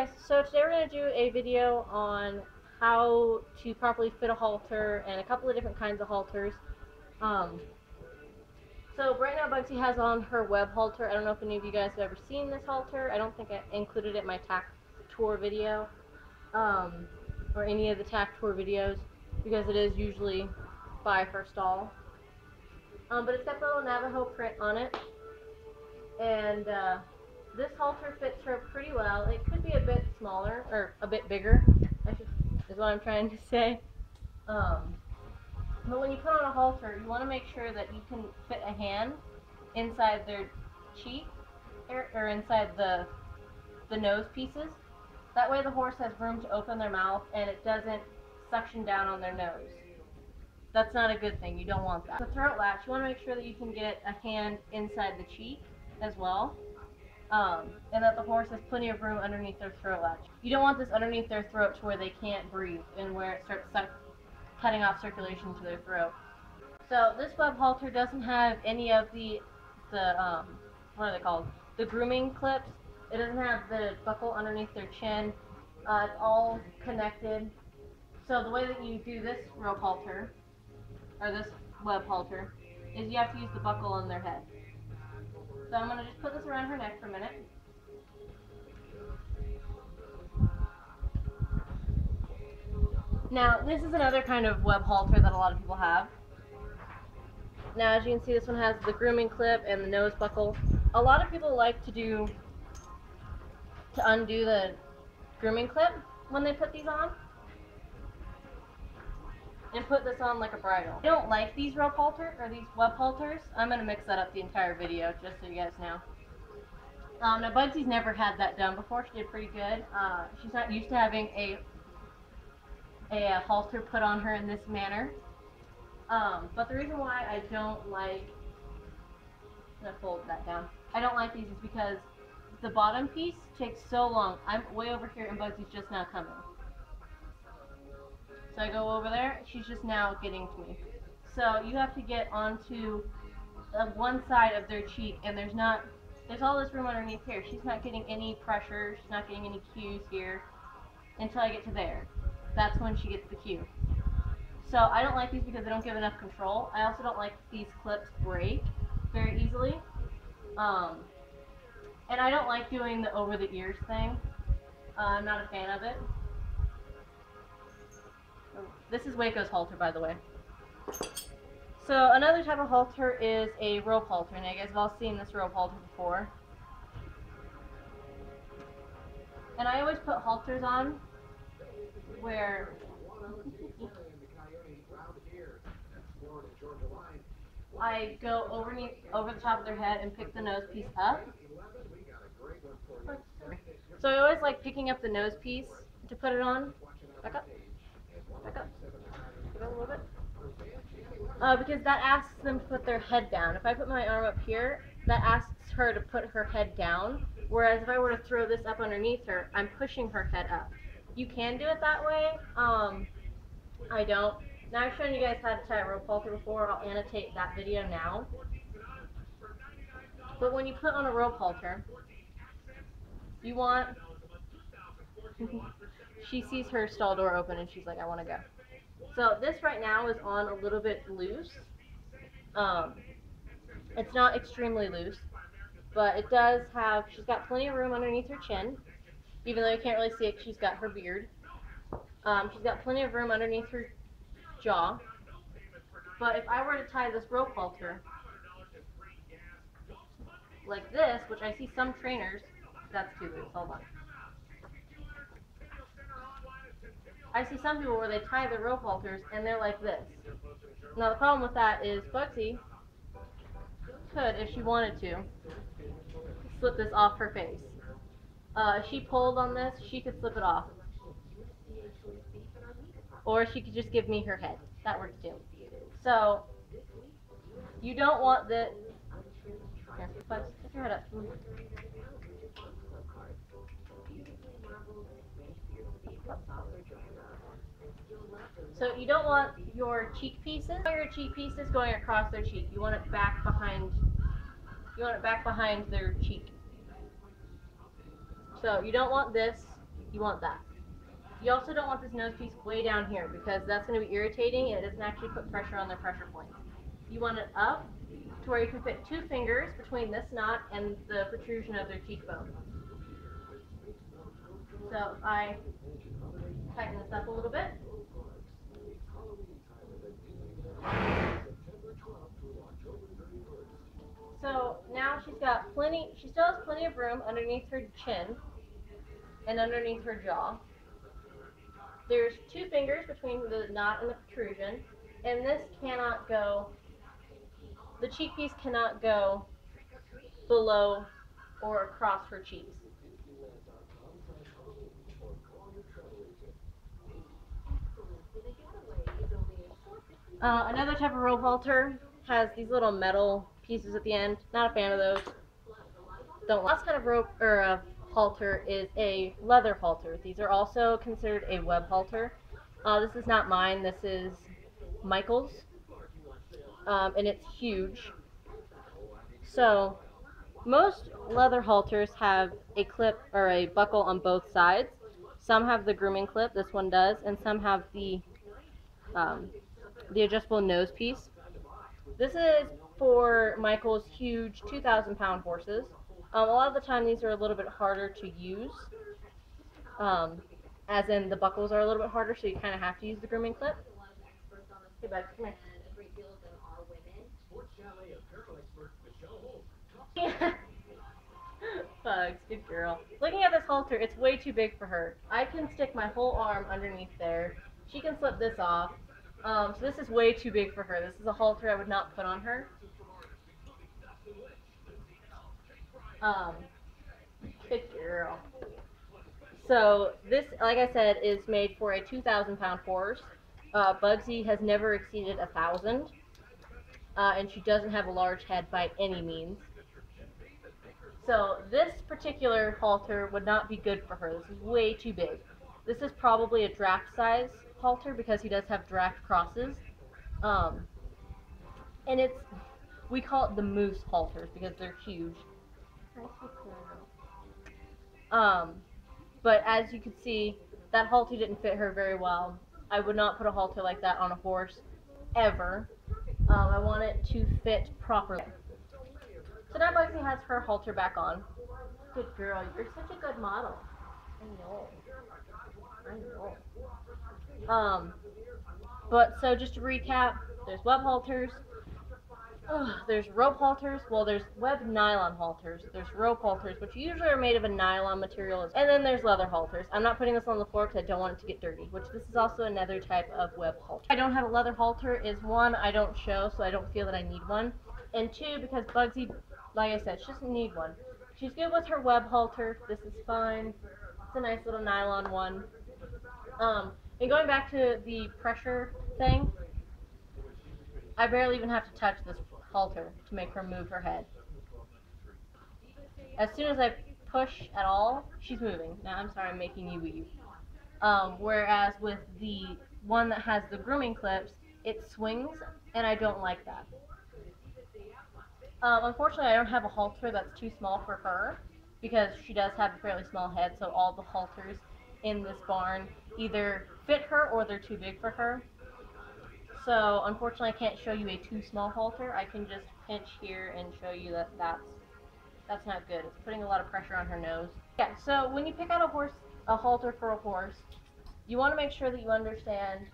guys, so today we're going to do a video on how to properly fit a halter and a couple of different kinds of halters. So right now Bugsy has on her web halter. I don't know if any of you guys have ever seen this halter. I don't think I included it in my tack tour video, or any of the tack tour videos, because it is usually by her stall. But it's got the little Navajo print on it, and this halter fits her pretty well. It could be a bit smaller, or a bit bigger, is what I'm trying to say. But when you put on a halter, you want to make sure that you can fit a hand inside their cheek, or inside the nose pieces. That way the horse has room to open their mouth and it doesn't suction down on their nose. That's not a good thing. You don't want that. The throat latch, you want to make sure that you can get a hand inside the cheek as well. And that the horse has plenty of room underneath their throat latch. You don't want this underneath their throat to where they can't breathe and where it starts cutting off circulation to their throat. So this web halter doesn't have any of the what are they called? The grooming clips. It doesn't have the buckle underneath their chin. It's all connected. So the way that you do this rope halter, or this web halter, is you have to use the buckle on their head. So I'm going to just put this around her neck for a minute. Now, this is another kind of web halter that a lot of people have. Now, as you can see, this one has the grooming clip and the nose buckle. A lot of people like to undo the grooming clip when they put these on, and put this on like a bridle. I don't like these rope halter, or these web halters. I'm going to mix that up the entire video, just so you guys know. Now, Bugsy's never had that done before. She did pretty good. She's not used to having a halter put on her in this manner. But the reason why I don't like, I'm going to fold that down. I don't like these is because the bottom piece takes so long. I'm way over here and Bugsy's just now coming. So I go over there, she's just now getting to me. So you have to get onto one side of their cheek, and there's all this room underneath here. She's not getting any pressure, she's not getting any cues here until I get to there. That's when she gets the cue. So I don't like these because they don't give enough control. I also don't like these clips break very easily. And I don't like doing the over the ears thing. I'm not a fan of it. This is Waco's halter, by the way. So another type of halter is a rope halter. Now you guys have all seen this rope halter before. And I always put halters on where I go over the top of their head and pick the nose piece up. So I always like picking up the nose piece to put it on. Back up. Back up. Go a little bit. Because that asks them to put their head down. If I put my arm up here, that asks her to put her head down. Whereas if I were to throw this up underneath her, I'm pushing her head up. You can do it that way. I don't. Now I've shown you guys how to tie a rope halter before. I'll annotate that video now. But when you put on a rope halter, you want... She sees her stall door open and she's like, I want to go. So this right now is on a little bit loose. It's not extremely loose, but it does have, she's got plenty of room underneath her chin, even though you can't really see it because she's got her beard. She's got plenty of room underneath her jaw. But if I were to tie this rope halter like this, which I see some trainers, that's too loose, hold on. I see some people where they tie the rope halters and they're like this. Now the problem with that is Bugsy could, if she wanted to, slip this off her face. If she pulled on this, she could slip it off. Or she could just give me her head. That works too. So, you don't want the... Here, Bugs, put your head up. So you don't want your cheek pieces going across their cheek. You want it back behind. You want it back behind their cheek. So you don't want this You want that. You also don't want this nose piece way down here because that's going to be irritating and it doesn't actually put pressure on their pressure points. You want it up to where you can fit 2 fingers between this knot and the protrusion of their cheekbone. So if I tighten this up a little bit. So now she still has plenty of room underneath her chin and underneath her jaw. There's 2 fingers between the knot and the protrusion, and this cannot go, the cheek piece cannot go below or across her cheeks. Another type of rope halter has these little metal pieces at the end. Not a fan of those. The last kind of rope or halter is a leather halter. These are also considered a web halter. This is not mine. This is Michael's, and it's huge. So most leather halters have a clip or a buckle on both sides. Some have the grooming clip. This one does, and some have the adjustable nose piece. This is for Michael's huge 2,000-pound horses. A lot of the time these are a little bit harder to use, as in the buckles are a little bit harder, so you kind of have to use the grooming clip. Hey bud, come here. Bugs, good girl. Looking at this halter, it's way too big for her. I can stick my whole arm underneath there. She can slip this off. So this is way too big for her. This is a halter I would not put on her. Good girl. So this, like I said, is made for a 2,000-pound horse. Bugsy has never exceeded 1,000, and she doesn't have a large head by any means. So this particular halter would not be good for her. This is way too big. This is probably a draft size halter because he does have draft crosses. And we call it the moose halters because they're huge. But as you can see, that halter didn't fit her very well. I would not put a halter like that on a horse, ever. I want it to fit properly. So now Bugsy has her halter back on. Good girl, you're such a good model. I know. But so just to recap, there's web halters, there's rope halters, well there's web nylon halters, there's rope halters, which usually are made of a nylon material, and then there's leather halters. I'm not putting this on the floor because I don't want it to get dirty, which this is also another type of web halter. I don't have a leather halter is one, I don't show, so I don't feel that I need one, and two, because Bugsy, like I said, she doesn't need one. She's good with her web halter, this is fine, it's a nice little nylon one. And going back to the pressure thing, I barely even have to touch this halter to make her move her head. As soon as I push at all, she's moving. Now, I'm sorry, I'm making you weave. Whereas with the one that has the grooming clips, it swings, and I don't like that. Unfortunately, I don't have a halter that's too small for her, because she does have a fairly small head, so all the halters in this barn either fit her or they're too big for her. So unfortunately I can't show you a too small halter. I can just pinch here and show you that that's not good. It's putting a lot of pressure on her nose. Yeah, so when you pick out a halter for a horse, you want to make sure that you understand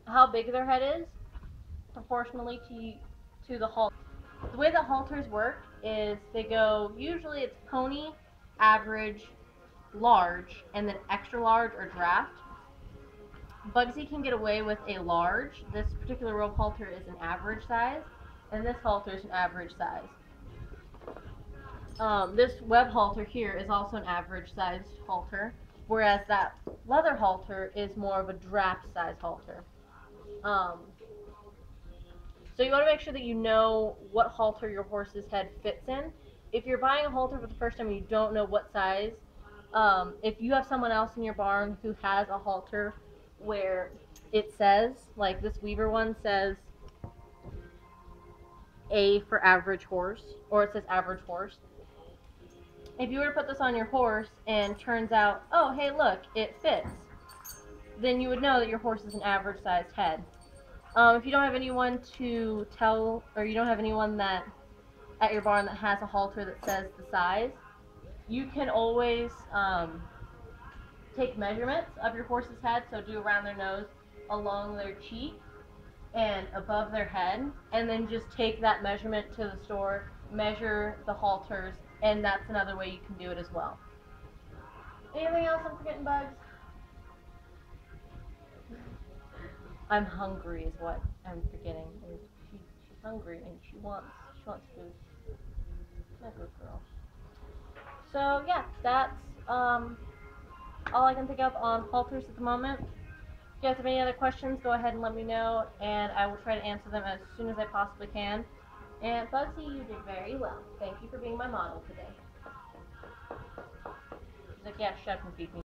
how big their head is proportionally to the halter. The way the halters work is they go, usually it's pony, average, large, and then extra large or draft. Bugsy can get away with a large. This particular rope halter is an average size, and this halter is an average size. This web halter here is also an average sized halter, whereas that leather halter is more of a draft size halter. So you want to make sure that you know what halter your horse's head fits in. If you're buying a halter for the first time and you don't know what size, if you have someone else in your barn who has a halter where it says, like this Weaver one says A for average horse, or it says average horse, If you were to put this on your horse and turns out, oh, hey, look, it fits, then you would know that your horse is an average sized head. If you don't have anyone to tell, or you don't have anyone that at your barn that has a halter that says the size, you can always take measurements of your horse's head, so do around their nose, along their cheek, and above their head, and then just take that measurement to the store, measure the halters, and that's another way you can do it as well. Anything else I'm forgetting, Bugs? I'm hungry is what I'm forgetting. She's hungry and she wants food. My good girl. So yeah, that's all I can think of on halters at the moment. If you guys have any other questions, go ahead and let me know, and I will try to answer them as soon as I possibly can. And Bugsy, you did very well. Thank you for being my model today. She's like, yeah, shut up and feed me.